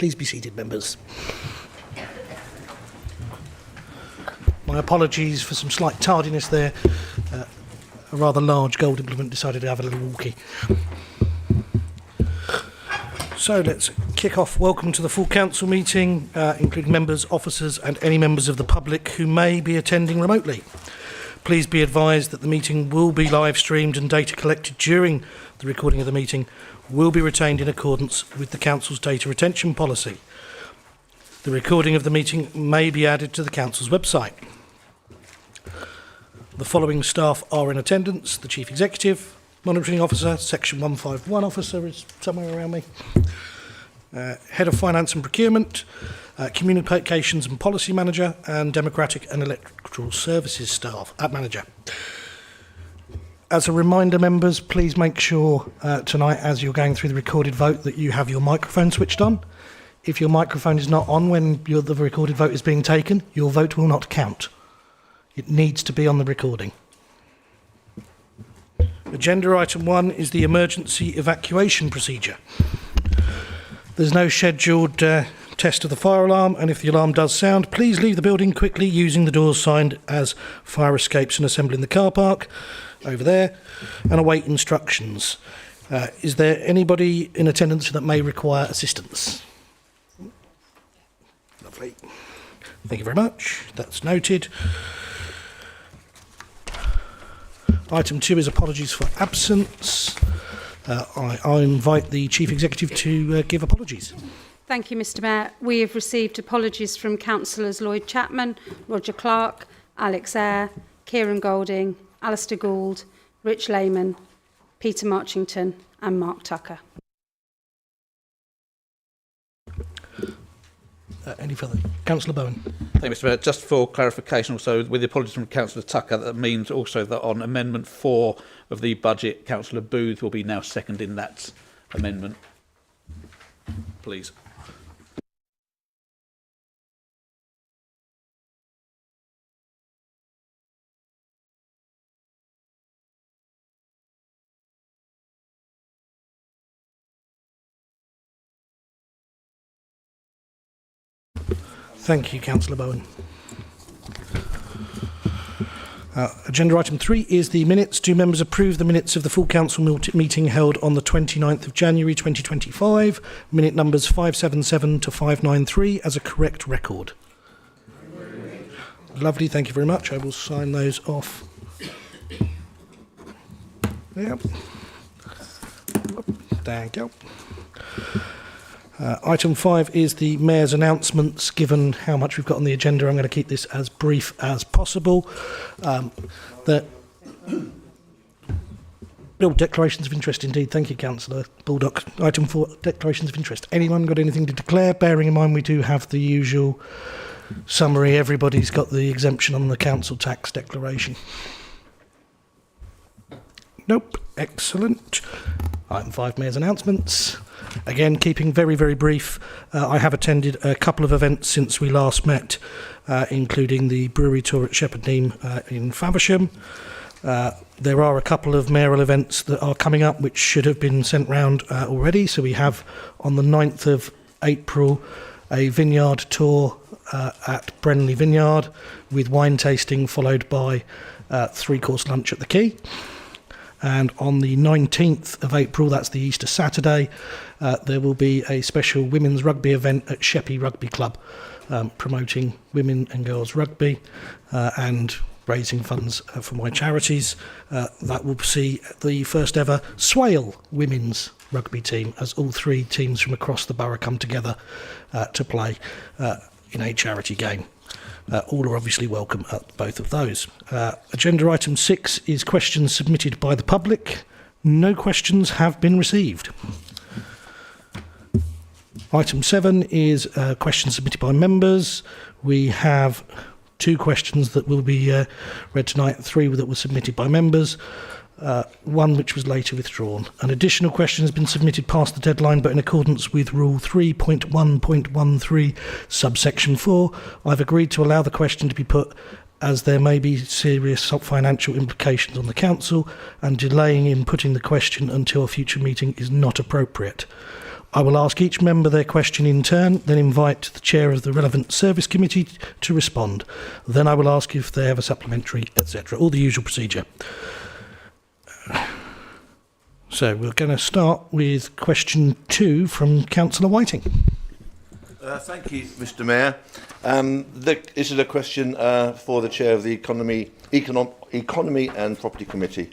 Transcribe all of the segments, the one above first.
Please be seated, members. My apologies for some slight tardiness there. A rather large gold implement decided to have a little walkie. So let's kick off. Welcome to the full council meeting, including members, officers and any members of the public who may be attending remotely. Please be advised that the meeting will be live streamed and data collected during the recording of the meeting will be retained in accordance with the council's data retention policy. The recording of the meeting may be added to the council's website. The following staff are in attendance: the Chief Executive, Monitoring Officer, Section 151 Officer is somewhere around me, Head of Finance and Procurement, Communications and Policy Manager, and Democratic and Electoral Services Staff Manager. As a reminder, members, please make sure tonight, as you're going through the recorded vote, that you have your microphone switched on. If your microphone is not on when the recorded vote is being taken, your vote will not count. It needs to be on the recording. Agenda item 1 is the emergency evacuation procedure. There's no scheduled test of the fire alarm, and if the alarm does sound, please leave the building quickly using the doors signed as fire escapes and assemble in the car park over there, and await instructions. Is there anybody in attendance that may require assistance? Lovely. Thank you very much. That's noted. Item 2 is apologies for absence. I invite the Chief Executive to give apologies. Thank you, Mr Mayor. We have received apologies from Councillors Lloyd Chapman, Roger Clark, Alex Eyre, Kieran Golding, Alistair Gould, Rich Lehman, Peter Marchington and Mark Tucker. Any further? Councillor Bowen. Thank you, Mr Mayor. Just for clarification also, with the apologies from Councillor Tucker, that means also that on Amendment 4 of the budget, Councillor Booth will be now seconding that amendment. Please. Thank you, Councillor Bowen. Agenda item 3 is the minutes. Do members approve the minutes of the full council meeting held on the 29th of January 2025, minute numbers 577 to 593 as a correct record? Lovely, thank you very much. I will sign those off. Yep. Thank you. Item 5 is the Mayor's announcements. Given how much we've got on the agenda, I'm going to keep this as brief as possible. Declarations of interest indeed. Thank you, Councillor Baldock. Item 4, declarations of interest. Anyone got anything to declare? Bearing in mind we do have the usual summary. Everybody's got the exemption on the council tax declaration. Nope. Excellent. Item 5, Mayor's announcements. Again, keeping very, very brief, I have attended a couple of events since we last met, including the brewery tour at Shepherd Neame in Faversham. There are a couple of mayoral events that are coming up which should have been sent round already. So we have on the 9th of April a vineyard tour at Brenley Vineyard with wine tasting followed by 3-course lunch at the Quay. And on the 19th of April, that's the Easter Saturday, there will be a special women's rugby event at Sheppey Rugby Club, promoting women and girls rugby and raising funds for my charities. That will see the first ever Swale women's rugby team, as all 3 teams from across the borough come together to play in a charity game. All are obviously welcome at both of those. Agenda item 6 is questions submitted by the public. No questions have been received. Item 7 is questions submitted by members. We have 2 questions that will be read tonight, 3 that were submitted by members. 1 which was later withdrawn. An additional question has been submitted past the deadline, but in accordance with Rule 3.1.13, subsection 4, I've agreed to allow the question to be put as there may be serious financial implications on the council, and delaying in putting the question until a future meeting is not appropriate. I will ask each member their question in turn, then invite the chair of the relevant service committee to respond. Then I will ask if they have a supplementary, etc. All the usual procedure. So we're going to start with question 2 from Councillor Whiting. Thank you, Mr. Mayor. This is a question for the chair of the Economy and Property Committee,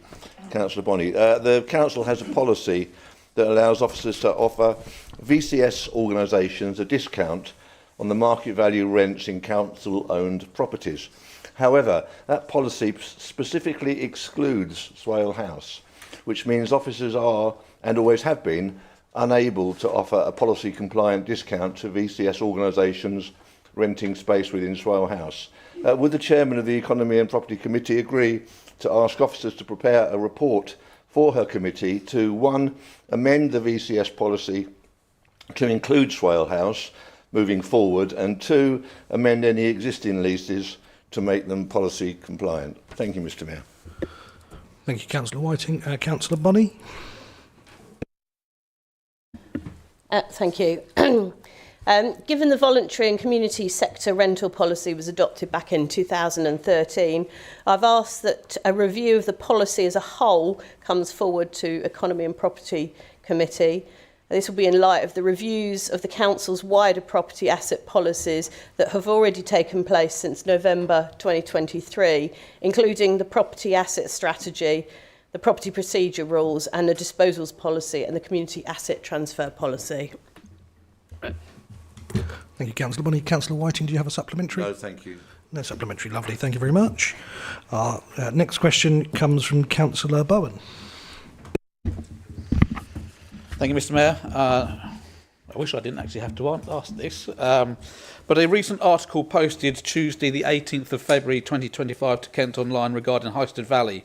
Councillor Bonney. The council has a policy that allows officers to offer VCS organisations a discount on the market value rents in council-owned properties. However, that policy specifically excludes Swale House, which means officers are, and always have been, unable to offer a policy-compliant discount to VCS organisations renting space within Swale House. Would the chairman of the Economy and Property Committee agree to ask officers to prepare a report for her committee to, 1, amend the VCS policy to include Swale House moving forward, and 2, amend any existing leases to make them policy compliant? Thank you, Mr. Mayor. Thank you, Councillor Whiting. Councillor Bonney. Thank you. Given the voluntary and community sector rental policy was adopted back in 2013, I've asked that a review of the policy as a whole comes forward to Economy and Property Committee. This will be in light of the reviews of the Council's wider property asset policies that have already taken place since November 2023, including the property asset strategy, the property procedure rules and the disposals policy and the community asset transfer policy. Thank you, Councillor Bonney. Councillor Whiting, do you have a supplementary? No, thank you. No supplementary. Lovely. Thank you very much. Next question comes from Councillor Bowen. Thank you, Mr. Mayor. I wish I didn't actually have to ask this, but a recent article posted Tuesday the 18th of February 2025 to Kent Online regarding Highstead Valley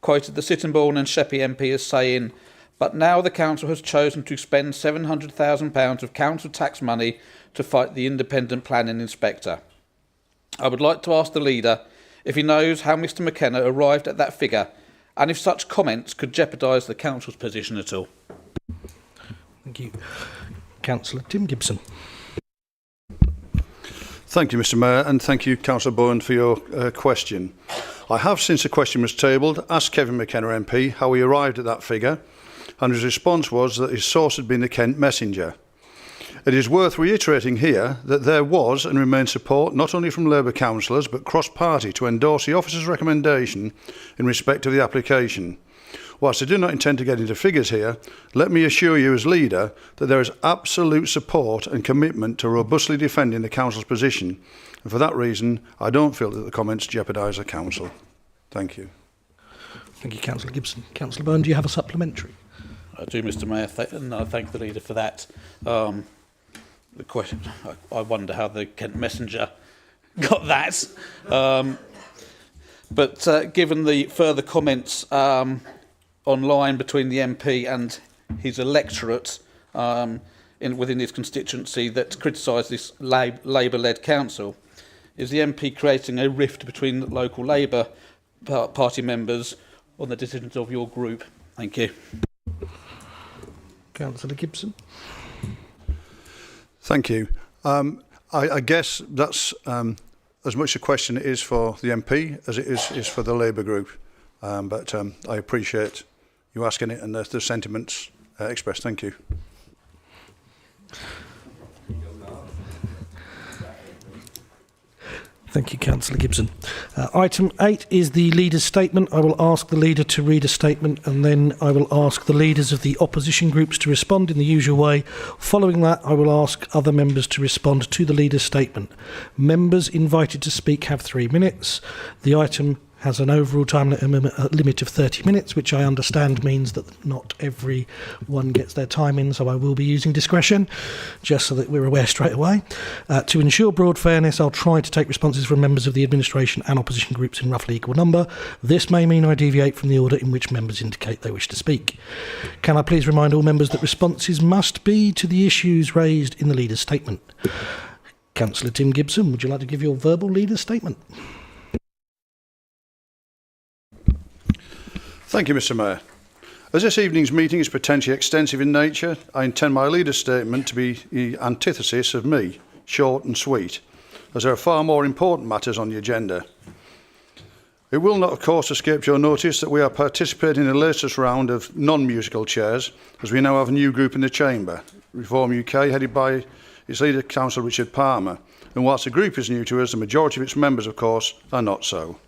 quoted the Sittingbourne and Sheppey MP as saying, "But now the council has chosen to spend £700,000 of council tax money to fight the independent planning inspector." I would like to ask the leader if he knows how Mr McKenna arrived at that figure and if such comments could jeopardise the council's position at all. Thank you. Councillor Tim Gibson. Thank you, Mr Mayor, and thank you, Councillor Bowen, for your question. I have, since the question was tabled, asked Kevin McKenna MP how he arrived at that figure, and his response was that his source had been the Kent Messenger. It is worth reiterating here that there was and remains support not only from Labour councillors but cross-party to endorse the officer's recommendation in respect of the application. Whilst I do not intend to get into figures here, let me assure you as leader that there is absolute support and commitment to robustly defending the council's position, and for that reason I don't feel that the comments jeopardise the council. Thank you. Thank you, Councillor Gibson. Councillor Byrne, do you have a supplementary? I do, Mr Mayor, and I thank the leader for that. The question, I wonder how the Kent Messenger got that. But given the further comments online between the MP and his electorate within his constituency that criticise this Labour-led council, is the MP creating a rift between local Labour Party members on the decisions of your group? Thank you. Councillor Gibson. Thank you. I guess that's as much a question it is for the MP as it is for the Labour group. But I appreciate you asking it and the sentiments expressed. Thank you. Thank you, Councillor Gibson. Item 8 is the leader's statement. I will ask the leader to read a statement and then I will ask the leaders of the opposition groups to respond in the usual way. Following that, I will ask other members to respond to the leader's statement. Members invited to speak have 3 minutes. The item has an overall time limit of 30 minutes, which I understand means that not everyone gets their time in, so I will be using discretion, just so that we're aware straight away. To ensure broad fairness, I'll try to take responses from members of the administration and opposition groups in roughly equal number. This may mean I deviate from the order in which members indicate they wish to speak. Can I please remind all members that responses must be to the issues raised in the leader's statement? Councillor Tim Gibson, would you like to give your verbal leader's statement? Thank you, Mr Mayor. As this evening's meeting is potentially extensive in nature, I intend my leader's statement to be the antithesis of me, short and sweet, as there are far more important matters on the agenda. It will not, of course, escape your notice that we are participating in the latest round of non-musical chairs, as we now have a new group in the Chamber, Reform UK, headed by its leader, Councillor Richard Palmer. And whilst the group is new to us, the majority of its members, of course, are not so.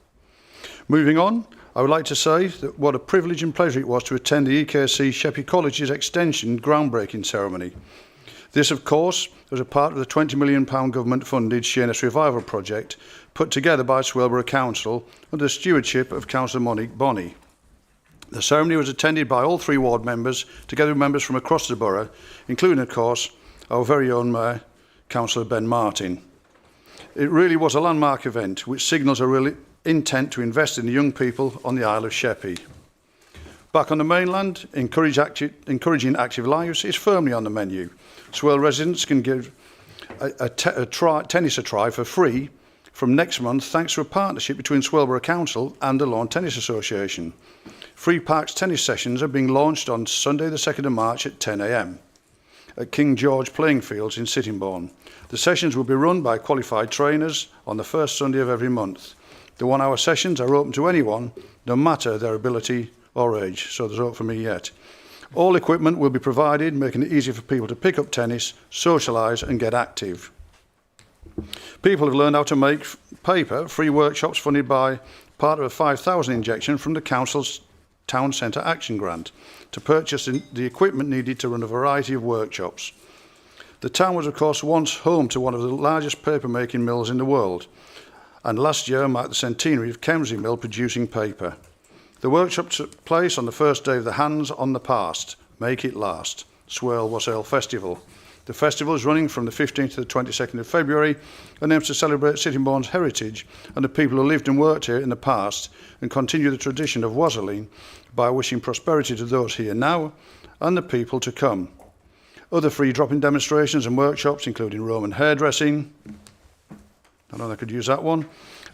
Moving on, I would like to say that what a privilege and pleasure it was to attend the EKC Sheppey College's extension groundbreaking ceremony. This, of course, was a part of the £20 million government-funded Sheerness Revival project put together by Swelborough Council under the stewardship of Councillor Monique Bonney. The ceremony was attended by all 3 ward members, together with members from across the borough, including, of course, our very own Mayor, Councillor Ben Martin. It really was a landmark event which signals a real intent to invest in the young people on the Isle of Sheppey. Back on the mainland, encouraging active lives is firmly on the menu. Swale residents can give tennis a try for free from next month thanks to a partnership between Swelborough Council and the Lawn Tennis Association. Free Parks tennis sessions are being launched on Sunday the 2nd of March at 10 a.m. at King George Playing Fields in Sittingbourne. The sessions will be run by qualified trainers on the first Sunday of every month. The 1-hour sessions are open to anyone, no matter their ability or age, so there's hope for me yet. All equipment will be provided, making it easier for people to pick up tennis, socialise and get active. People have learned how to make paper, free workshops funded by part of a 5,000 injection from the Council's Town Centre Action Grant to purchase the equipment needed to run a variety of workshops. The town was, of course, once home to one of the largest paper-making mills in the world, and last year marked the centenary of Kemsley Mill producing paper. The workshop took place on the first day of the Hands on the Past, Make It Last, Swale Wassail Festival. The festival is running from the 15th to the 22nd of February and aims to celebrate Sittingbourne's heritage and the people who lived and worked here in the past and continue the tradition of wassailing by wishing prosperity to those here now and the people to come. Other free drop-in demonstrations and workshops, including Roman hairdressing, I know I could use that one,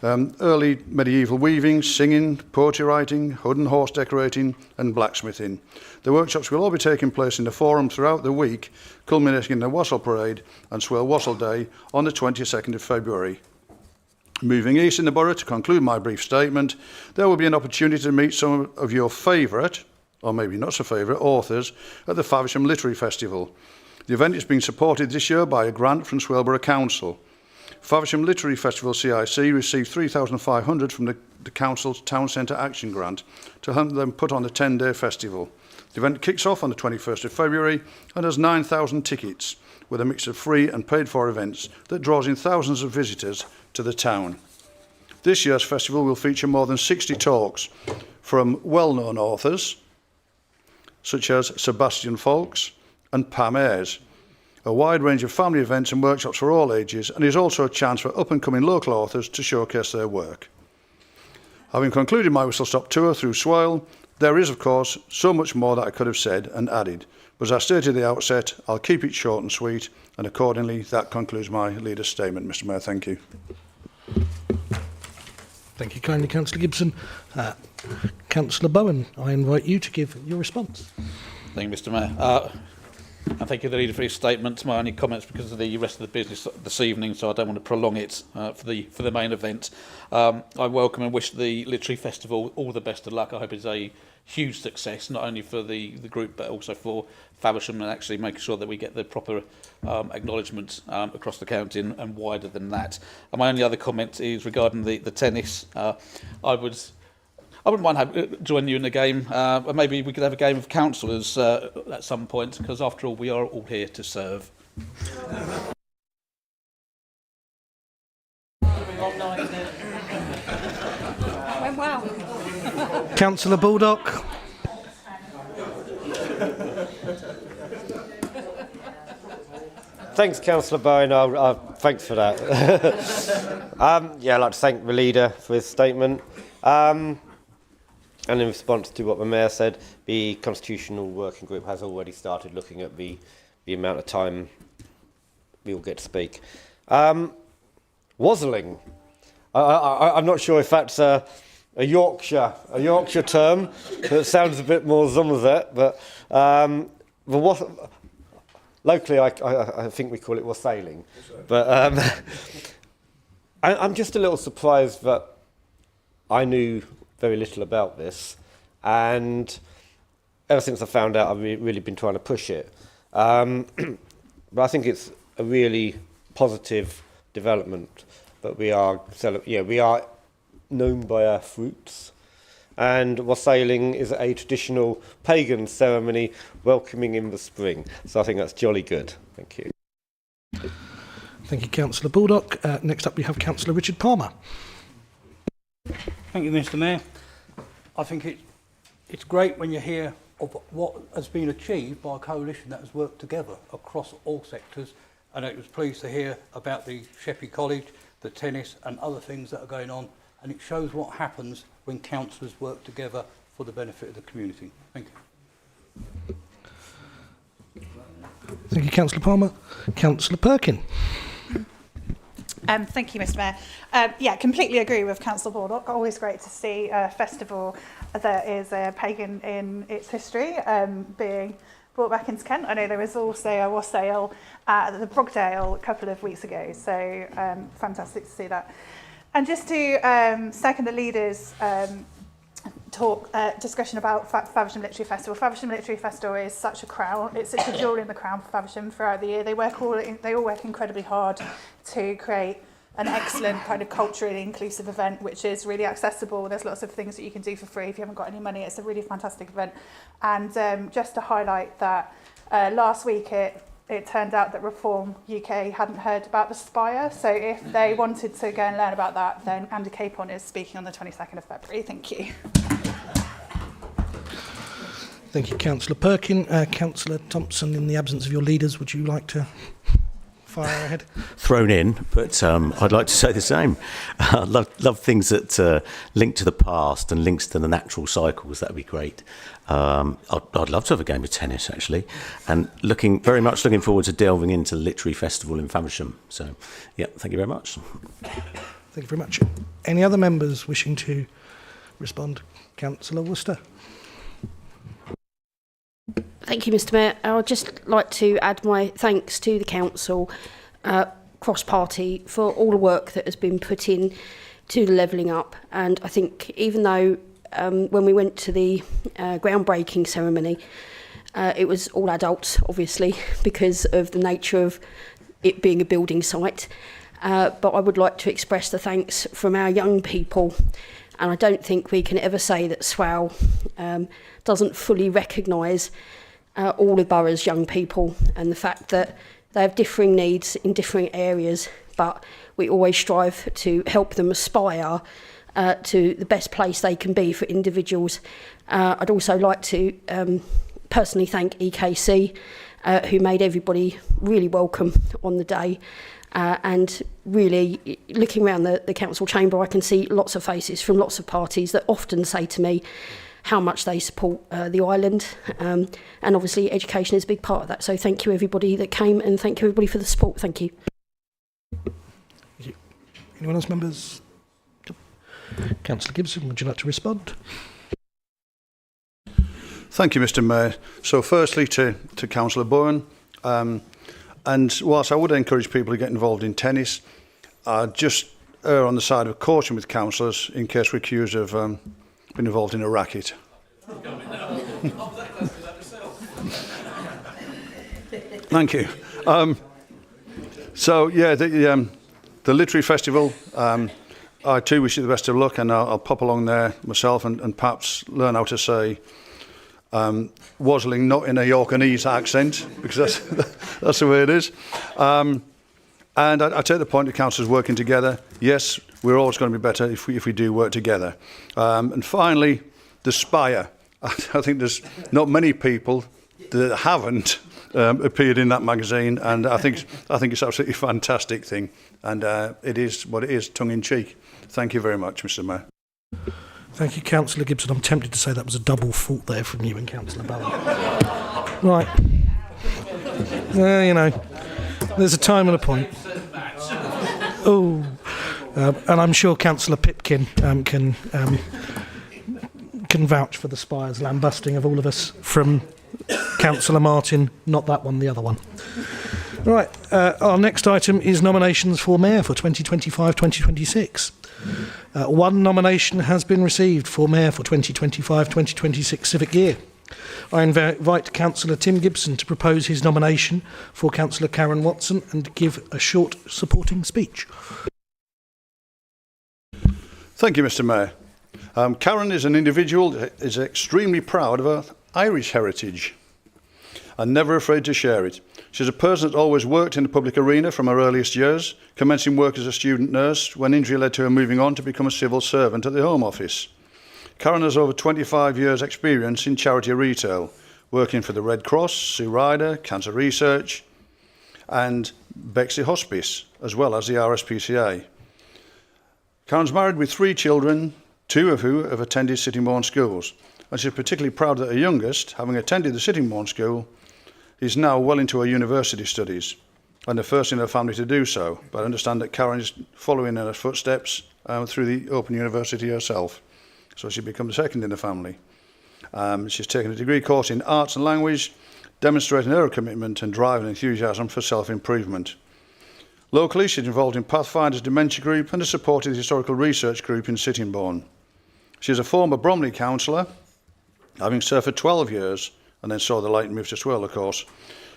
early medieval weaving, singing, poetry writing, hood and horse decorating and blacksmithing. The workshops will all be taking place in the forum throughout the week, culminating in the Wassail Parade and Swale Wassail Day on the 22nd of February. Moving east in the borough, to conclude my brief statement, there will be an opportunity to meet some of your favourite, or maybe not so favourite, authors at the Faversham Literary Festival. The event is being supported this year by a grant from Swelborough Council. Faversham Literary Festival CIC received $3,500 from the Council's Town Centre Action Grant to help them put on a 10-day festival. The event kicks off on the 21st of February and has 9,000 tickets, with a mix of free and paid-for events that draws in thousands of visitors to the town. This year's festival will feature more than 60 talks from well-known authors, such as Sebastian Faulks and Pam Ayres, a wide range of family events and workshops for all ages, and is also a chance for up-and-coming local authors to showcase their work. Having concluded my whistle-stop tour through Swale, there is, of course, so much more that I could have said and added, but as I stated at the outset, I'll keep it short and sweet, and accordingly, that concludes my leader's statement. Mr Mayor, thank you. Thank you kindly, Councillor Gibson. Councillor Bowen, I invite you to give your response. Thank you, Mr Mayor. And thank you, the leader, for his statement. My only comments because of the rest of the business this evening, so I don't want to prolong it for the main event. I welcome and wish the Literary Festival all the best of luck. I hope it's a huge success, not only for the group but also for Faversham, and actually making sure that we get the proper acknowledgement across the county and wider than that. And my only other comment is regarding the tennis. I wouldn't mind joining you in a game. Maybe we could have a game of councillors at some point, because after all, we are all here to serve. Went well. Councillor Baldock. Thanks, Councillor Bowen. Thanks for that. I'd like to thank the leader for his statement. And in response to what the Mayor said, the Constitutional Working Group has already started looking at the amount of time we will get to speak. Wassailing. I'm not sure if that's a Yorkshire term that sounds a bit more Somerset, but locally I think we call it wassailing. But I'm just a little surprised that I knew very little about this, and ever since I found out, I've really been trying to push it. But I think it's a really positive development that we are known by our fruits, and wassailing is a traditional pagan ceremony welcoming in the spring. So I think that's jolly good. Thank you. Thank you, Councillor Baldock. Next up, we have Councillor Richard Palmer. Thank you, Mr. Mayor. I think it's great when you hear of what has been achieved by a coalition that has worked together across all sectors, and I was pleased to hear about the Sheppey College, the tennis and other things that are going on, and it shows what happens when councillors work together for the benefit of the community. Thank you. Thank you, Councillor Palmer. Councillor Perkin. Thank you, Mr. Mayor. Yeah, completely agree with Councillor Baldock. Always great to see a festival that is pagan in its history being brought back into Kent. I know there was also a wassail at the Brogdale a couple of weeks ago, so fantastic to see that. And just to second the leaders' discussion about Faversham Literary Festival. Faversham Literary Festival is such a crown. It's such a jewel in the crown for Faversham throughout the year. They all work incredibly hard to create an excellent kind of culturally inclusive event, which is really accessible. There's lots of things that you can do for free if you haven't got any money. It's a really fantastic event. And just to highlight that, last week it turned out that Reform UK hadn't heard about the Spire. So if they wanted to go and learn about that, then Andy Capon is speaking on the 22nd of February. Thank you. Thank you, Councillor Perkin. Councillor Thompson, in the absence of your leaders, would you like to fire ahead? Thrown in, but I'd like to say the same. I love things that link to the past and links to the natural cycles. That would be great. I'd love to have a game of tennis, actually, and very much looking forward to delving into the Literary Festival in Faversham. So, yeah, thank you very much. Thank you very much. Any other members wishing to respond? Councillor Worcester. Thank you, Mr. Mayor. I would just like to add my thanks to the council, cross-party, for all the work that has been put in to the levelling up. And I think even though when we went to the groundbreaking ceremony, it was all adults, obviously, because of the nature of it being a building site. But I would like to express the thanks from our young people. And I don't think we can ever say that SWAL doesn't fully recognise all of borough's young people and the fact that they have differing needs in different areas, but we always strive to help them aspire to the best place they can be for individuals. I'd also like to personally thank EKC, who made everybody really welcome on the day. And really, looking around the council chamber, I can see lots of faces from lots of parties that often say to me how much they support the island. And obviously, education is a big part of that. So thank you, everybody that came, and thank you, everybody, for the support. Thank you. Thank you. Anyone else, members? Councillor Gibson, would you like to respond? Thank you, Mr. Mayor. So firstly, to Councillor Bowen, and whilst I would encourage people to get involved in tennis, I'd just err on the side of caution with councillors in case we're accused of being involved in a racket. Thank you. So, yeah, the Literary Festival, I too wish you the best of luck, and I'll pop along there myself and perhaps learn how to say wazzling, not in a Yorkese accent, because that's the way it is. And I take the point of councillors working together. Yes, we're always going to be better if we do work together. And finally, the Spire. I think there's not many people that haven't appeared in that magazine, and I think it's absolutely fantastic thing. And it is what it is, tongue in cheek. Thank you very much, Mr. Mayor. Thank you, Councillor Gibson. I'm tempted to say that was a double fault there from you and Councillor Bowen. Right. You know, there's a time and a point. Oh, And I'm sure Councillor Pipkin can vouch for the Spires lambasting of all of us from Councillor Martin, not that one, the other one. Right, our next item is nominations for Mayor for 2025-2026. One nomination has been received for Mayor for 2025-2026 civic year. I invite Councillor Tim Gibson to propose his nomination for Councillor Karen Watson and give a short supporting speech. Thank you, Mr. Mayor. Karen is an individual that is extremely proud of her Irish heritage and never afraid to share it. She's a person that's always worked in the public arena from her earliest years, commencing work as a student nurse when injury led to her moving on to become a civil servant at the Home Office. Karen has over 25 years' experience in charity retail, working for the Red Cross, Sue Ryder, Cancer Research and Bexley Hospice, as well as the RSPCA. Karen's married with 3 children, 2 of who have attended Sittingbourne schools, and she's particularly proud that her youngest, having attended the Sittingbourne school, is now well into her university studies, and the first in her family to do so. But I understand that Karen is following in her footsteps through the Open University herself, so she becomes second in the family. She's taken a degree course in arts and language, demonstrating her commitment and drive and enthusiasm for self-improvement. Locally, she's involved in Pathfinders Dementia Group and has supported the Historical Research Group in Sittingbourne. She is a former Bromley councillor, having served for 12 years, and then saw the light and moved to Swale, of course,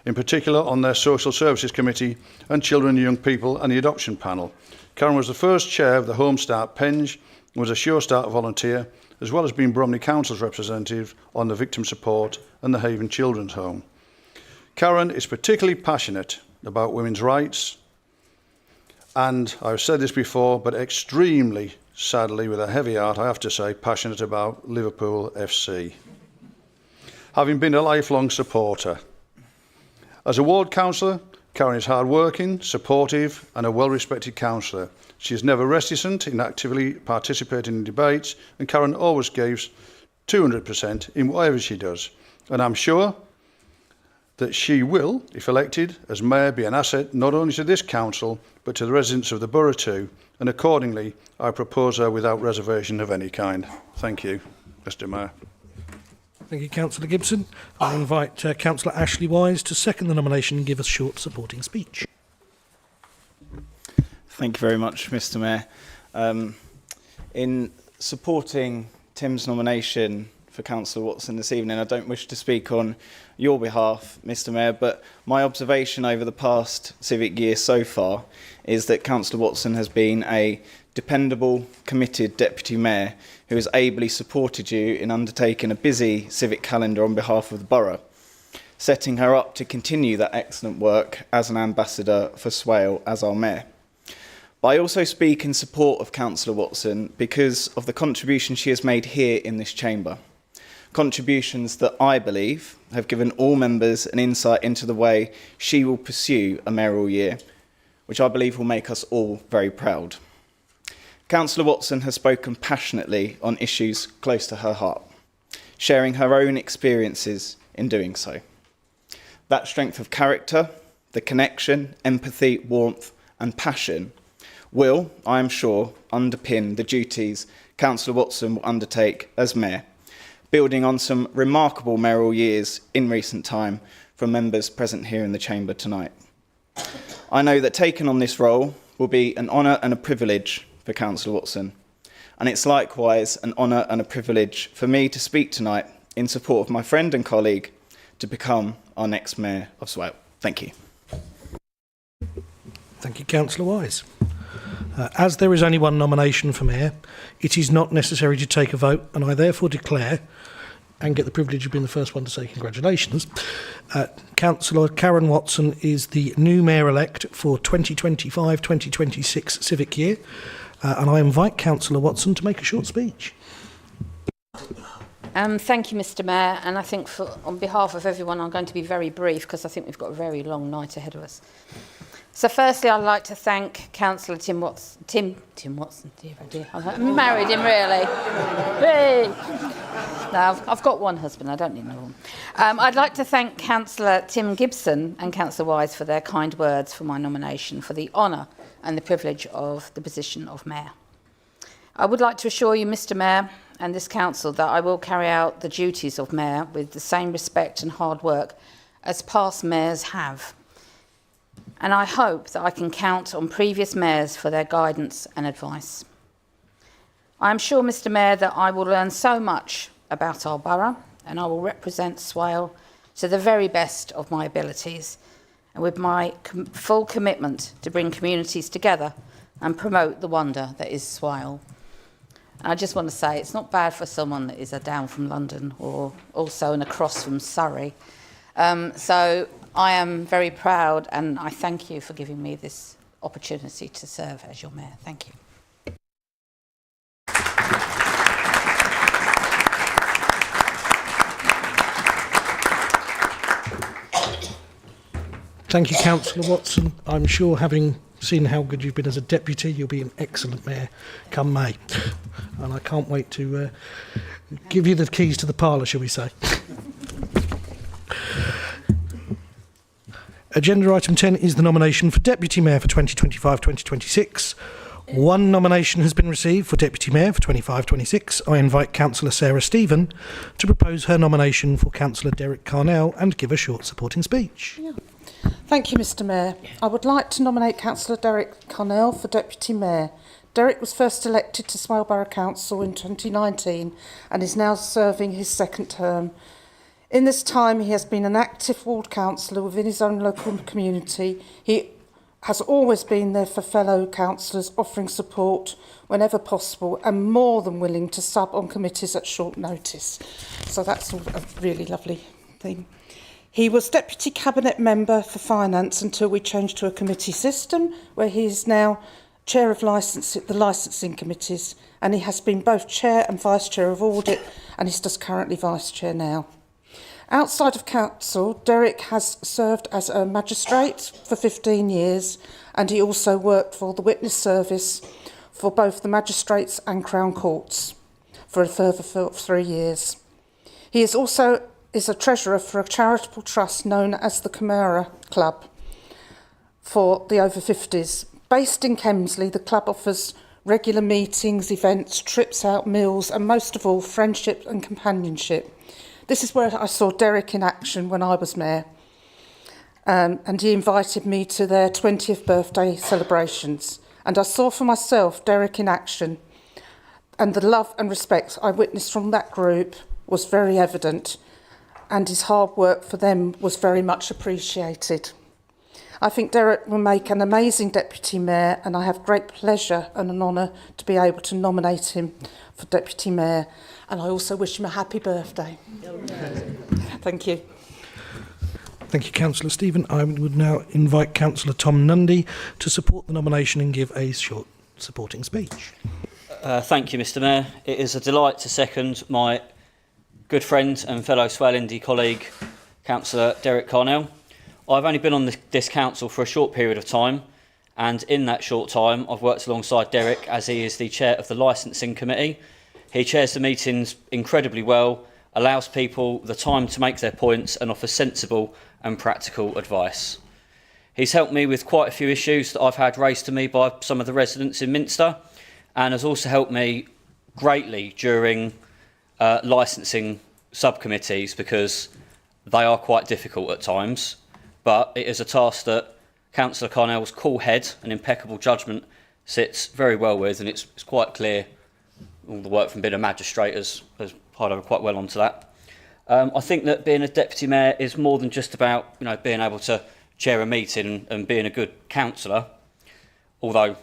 in particular on their Social Services Committee and Children and Young People and the Adoption Panel. Karen was the first chair of the Home Start Penge and was a Sure Start volunteer, as well as being Bromley Council's representative on the Victim Support and the Haven Children's Home. Karen is particularly passionate about women's rights, and I've said this before, but extremely, sadly, with a heavy heart, I have to say, passionate about Liverpool FC, having been a lifelong supporter. As a ward councillor, Karen is hard-working, supportive and a well-respected councillor. She is never reticent in actively participating in debates, and Karen always gives 200% in whatever she does. And I'm sure that she will, if elected as mayor, be an asset not only to this council, but to the residents of the borough too. And accordingly, I propose her without reservation of any kind. Thank you, Mr. Mayor. Thank you, Councillor Gibson. I invite Councillor Ashley Wise to second the nomination and give a short supporting speech. Thank you very much, Mr. Mayor. In supporting Tim's nomination for Councillor Watson this evening, I don't wish to speak on your behalf, Mr. Mayor, but my observation over the past civic year so far is that Councillor Watson has been a dependable, committed Deputy Mayor who has ably supported you in undertaking a busy civic calendar on behalf of the borough, setting her up to continue that excellent work as an ambassador for Swale as our Mayor. But I also speak in support of Councillor Watson because of the contribution she has made here in this chamber. Contributions that I believe have given all members an insight into the way she will pursue a mayoral year, which I believe will make us all very proud. Councillor Watson has spoken passionately on issues close to her heart, sharing her own experiences in doing so. That strength of character, the connection, empathy, warmth and passion will, I am sure, underpin the duties Councillor Watson will undertake as Mayor, building on some remarkable mayoral years in recent time from members present here in the chamber tonight. I know that taking on this role will be an honour and a privilege for Councillor Watson, and it's likewise an honour and a privilege for me to speak tonight in support of my friend and colleague to become our next Mayor of Swale. Thank you. Thank you, Councillor Wise. As there is only one nomination for Mayor, it is not necessary to take a vote, and I therefore declare, and get the privilege of being the first one to say congratulations, Councillor Karen Watson is the new Mayor-elect for 2025-2026 civic year, and I invite Councillor Watson to make a short speech. Thank you, Mr. Mayor, and I think on behalf of everyone I'm going to be very brief because I think we've got a very long night ahead of us. So firstly, I'd like to thank Councillor Tim Watson, dear oh dear, I married him really. Hey. No, I've got one husband, I don't need another one. I'd like to thank Councillor Tim Gibson and Councillor Wise for their kind words for my nomination, for the honour and the privilege of the position of Mayor. I would like to assure you, Mr Mayor, and this council, that I will carry out the duties of Mayor with the same respect and hard work as past mayors have. And I hope that I can count on previous mayors for their guidance and advice. I am sure, Mr Mayor, that I will learn so much about our borough, and I will represent Swale to the very best of my abilities, and with my full commitment to bring communities together and promote the wonder that is Swale. I just want to say it's not bad for someone that is down from London or also and across from Surrey. So I am very proud, and I thank you for giving me this opportunity to serve as your Mayor. Thank you. Thank you, Councillor Watson. I'm sure, having seen how good you've been as a deputy, you'll be an excellent mayor come May. And I can't wait to give you the keys to the parlour, shall we say. Agenda item 10 is the nomination for Deputy Mayor for 2025-2026. One nomination has been received for Deputy Mayor for 25-26. I invite Councillor Sarah Stephen to propose her nomination for Councillor Derek Carnell and give a short supporting speech. Thank you, Mr Mayor. I would like to nominate Councillor Derek Carnell for Deputy Mayor. Derek was first elected to Swale Borough Council in 2019 and is now serving his second term. In this time, he has been an active ward councillor within his own local community. He has always been there for fellow councillors, offering support whenever possible and more than willing to sub on committees at short notice. So that's a really lovely thing. He was Deputy Cabinet Member for Finance until we changed to a committee system, where he is now Chair of the Licensing Committees, and he has been both Chair and Vice Chair of Audit, and he's just currently Vice Chair now. Outside of council, Derek has served as a magistrate for 15 years, and he also worked for the witness service for both the magistrates and Crown Courts for a further 3 years. He is also a treasurer for a charitable trust known as the Camara Club for the over 50s. Based in Kemsley, the club offers regular meetings, events, trips out, meals, and most of all, friendship and companionship. This is where I saw Derek in action when I was mayor, and he invited me to their 20th birthday celebrations. And I saw for myself Derek in action, and the love and respect I witnessed from that group was very evident, and his hard work for them was very much appreciated. I think Derek will make an amazing deputy mayor, and I have great pleasure and an honour to be able to nominate him for deputy mayor. And I also wish him a happy birthday. Thank you. Thank you, Councillor Stephen. I would now invite Councillor Tom Nundy to support the nomination and give a short supporting speech. Thank you, Mr Mayor. It is a delight to second my good friend and fellow Swale Indy colleague, Councillor Derek Carnell. I've only been on this council for a short period of time, and in that short time I've worked alongside Derek as he is the chair of the Licensing Committee. He chairs the meetings incredibly well, allows people the time to make their points and offers sensible and practical advice. He's helped me with quite a few issues that I've had raised to me by some of the residents in Minster, and has also helped me greatly during licensing subcommittees, because they are quite difficult at times, but it is a task that Councillor Carnell's cool head and impeccable judgment sits very well with, and it's quite clear all the work from being a magistrate has tied over quite well onto that. I think that being a deputy mayor is more than just about being able to chair a meeting and being a good councillor, although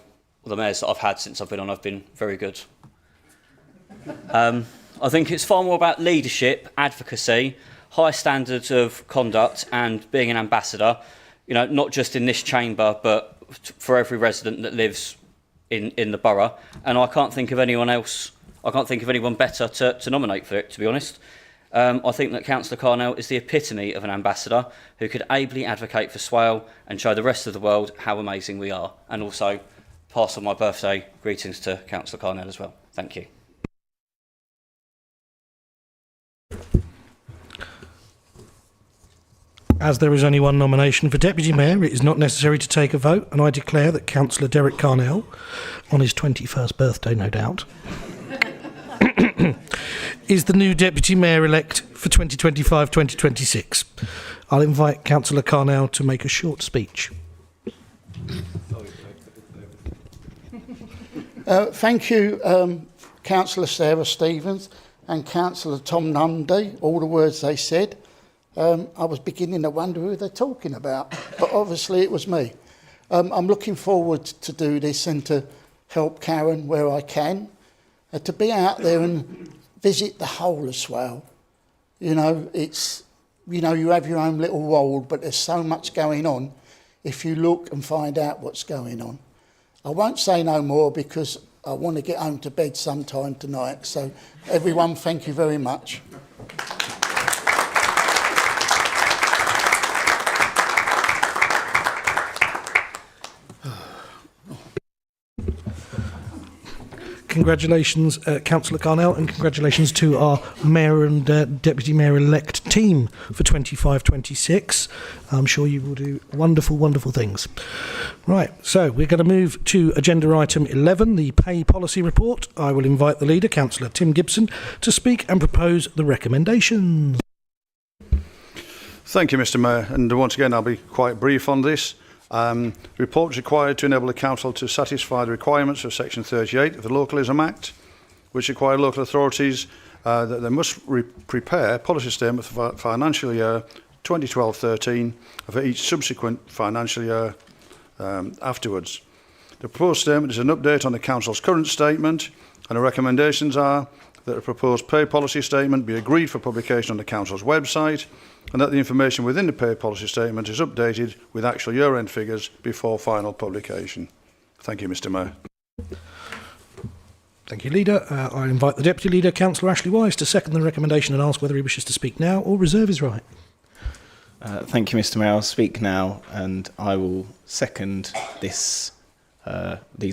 the mayors that I've had since I've been on have been very good. I think it's far more about leadership, advocacy, high standards of conduct, and being an ambassador, not just in this chamber, but for every resident that lives in the borough. And I can't think of anyone else, I can't think of anyone better to nominate for it, to be honest. I think that Councillor Carnell is the epitome of an ambassador who could ably advocate for Swale and show the rest of the world how amazing we are, and also pass on my birthday greetings to Councillor Carnell as well. Thank you. As there is only one nomination for Deputy Mayor, it is not necessary to take a vote, and I declare that Councillor Derek Carnell, on his 21st birthday, no doubt, is the new Deputy Mayor-elect for 2025-2026. I'll invite Councillor Carnell to make a short speech. Thank you, Councillor Sarah Stevens and Councillor Tom Nundy, all the words they said. I was beginning to wonder who they're talking about, but obviously it was me. I'm looking forward to do this and to help Karen where I can, to be out there and visit the whole of Swale. You know, it's, you know, you have your own little world, but there's so much going on if you look and find out what's going on. I won't say no more because I want to get home to bed sometime tonight. So everyone, thank you very much. Congratulations, Councillor Carnell, and congratulations to our Mayor and Deputy Mayor-elect team for 25-26. I'm sure you will do wonderful, wonderful things. Right, so we're going to move to agenda item 11, the Pay Policy Report. I will invite the leader, Councillor Tim Gibson, to speak and propose the recommendations. Thank you, Mr Mayor. And once again, I'll be quite brief on this. The report is required to enable the Council to satisfy the requirements of Section 38 of the Localism Act, which require local authorities that they must prepare policy statement for financial year 2012-13 for each subsequent financial year afterwards. The proposed statement is an update on the Council's current statement, and the recommendations are that a proposed pay policy statement be agreed for publication on the Council's website, and that the information within the pay policy statement is updated with actual year-end figures before final publication. Thank you, Mr Mayor. Thank you, Leader. I invite the Deputy Leader, Councillor Ashley Wise, to second the recommendation and ask whether he wishes to speak now or reserve his right. Thank you, Mr Mayor. I'll speak now and I will second these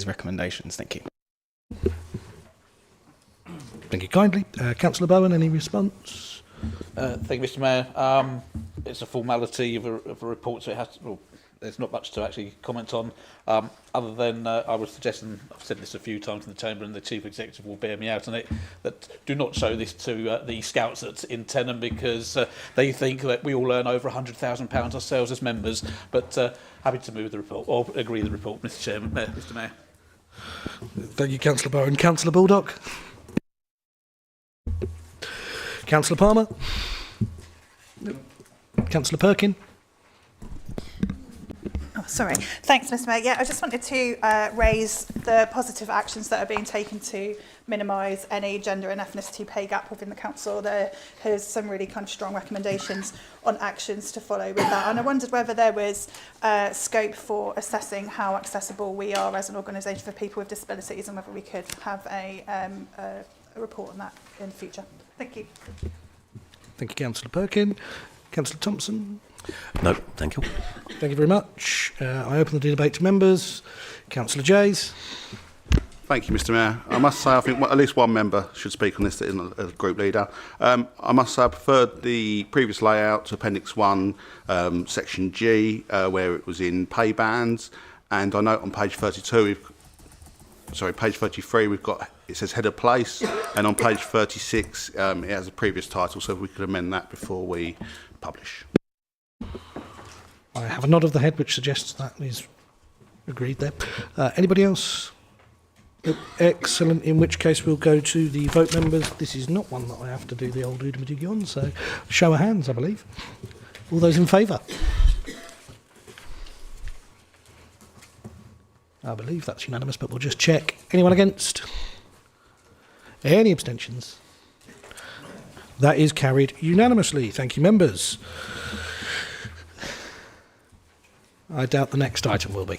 recommendations. Thank you. Thank you kindly. Councillor Bowen, any response? Thank you, Mr Mayor. It's a formality of a report, so it has to, well, there's not much to actually comment on, other than I would suggest, and I've said this a few times in the Chamber, and the Chief Executive will bear me out on it, that do not show this to the Scouts at in Tenham, because they think that we all earn over £100,000 ourselves as members. But happy to move the report, or agree with the report, Mr Chairman, Mr Mayor. Thank you, Councillor Bowen. Councillor Baldock? Councillor Palmer? No. Councillor Perkin? Oh, sorry. Thanks, Mr Mayor. Yeah, I just wanted to raise the positive actions that are being taken to minimise any gender and ethnicity pay gap within the council. There's some really kind of strong recommendations on actions to follow with that. And I wondered whether there was scope for assessing how accessible we are as an organisation for people with disabilities, and whether we could have a report on that in the future. Thank you. Thank you, Councillor Perkin. Councillor Thompson? No, thank you. Thank you very much. I open the debate to members. Councillor Jays? Thank you, Mr Mayor. I must say I think at least one member should speak on this as a group leader. I must say I preferred the previous layout to Appendix 1, Section G, where it was in pay bands. And I note on page 32, page 33, we've got, it says head of place, and on page 36, it has a previous title, so if we could amend that before we publish. I have a nod of the head which suggests that is agreed there. Anybody else? Excellent, in which case we'll go to the vote, members. This is not one that I have to do the old Oodamadig on, so show of hands, I believe. All those in favour? I believe that's unanimous, but we'll just check. Anyone against? Any abstentions? That is carried unanimously. Thank you, members. I doubt the next item will be.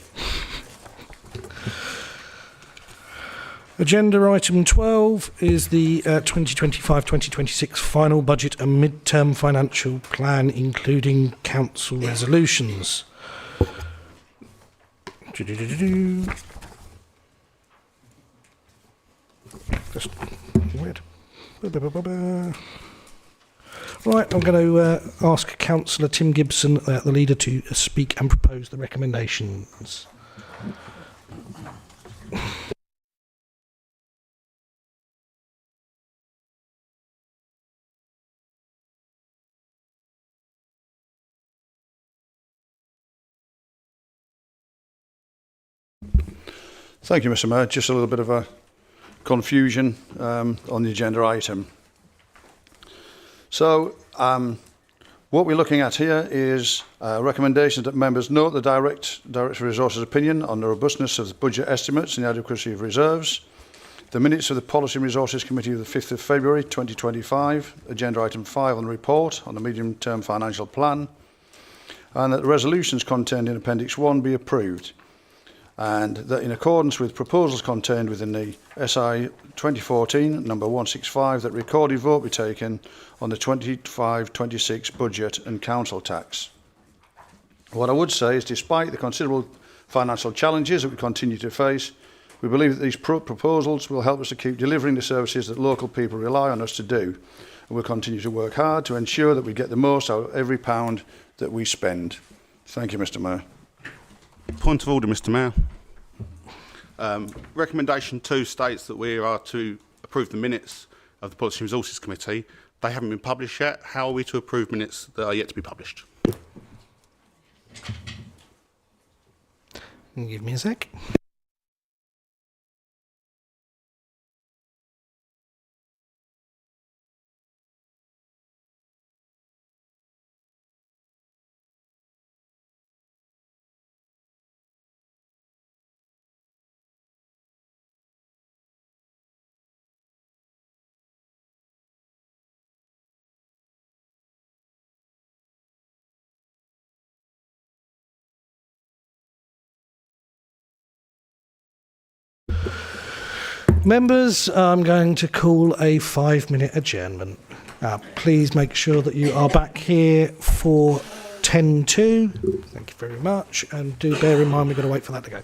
Agenda item 12 is the 2025-2026 final budget and mid-term financial plan, including council resolutions. Just weird. Right, I'm going to ask Councillor Tim Gibson, the leader, to speak and propose the recommendations. Thank you, Mr Mayor. Just a little bit of a confusion on the agenda item. So, what we're looking at here is recommendations that members note the Director Resources opinion on the robustness of the budget estimates and the adequacy of reserves, the minutes of the Policy and Resources Committee of the 5th of February 2025, agenda item 5 on the report on the medium-term financial plan, and that the resolutions contained in Appendix 1 be approved, and that in accordance with proposals contained within the SI 2014 number 165 that recorded vote be taken on the 25-26 budget and council tax. What I would say is, despite the considerable financial challenges that we continue to face, we believe that these proposals will help us to keep delivering the services that local people rely on us to do, and we'll continue to work hard to ensure that we get the most out of every pound that we spend. Thank you, Mr Mayor. Point of order, Mr Mayor. Recommendation 2 states that we are to approve the minutes of the Policy and Resources Committee. They haven't been published yet. How are we to approve minutes that are yet to be published? Give me a sec. Members, I'm going to call a 5-minute adjournment. Please make sure that you are back here for 10 to. Thank you very much, and do bear in mind we've got to wait for that to go.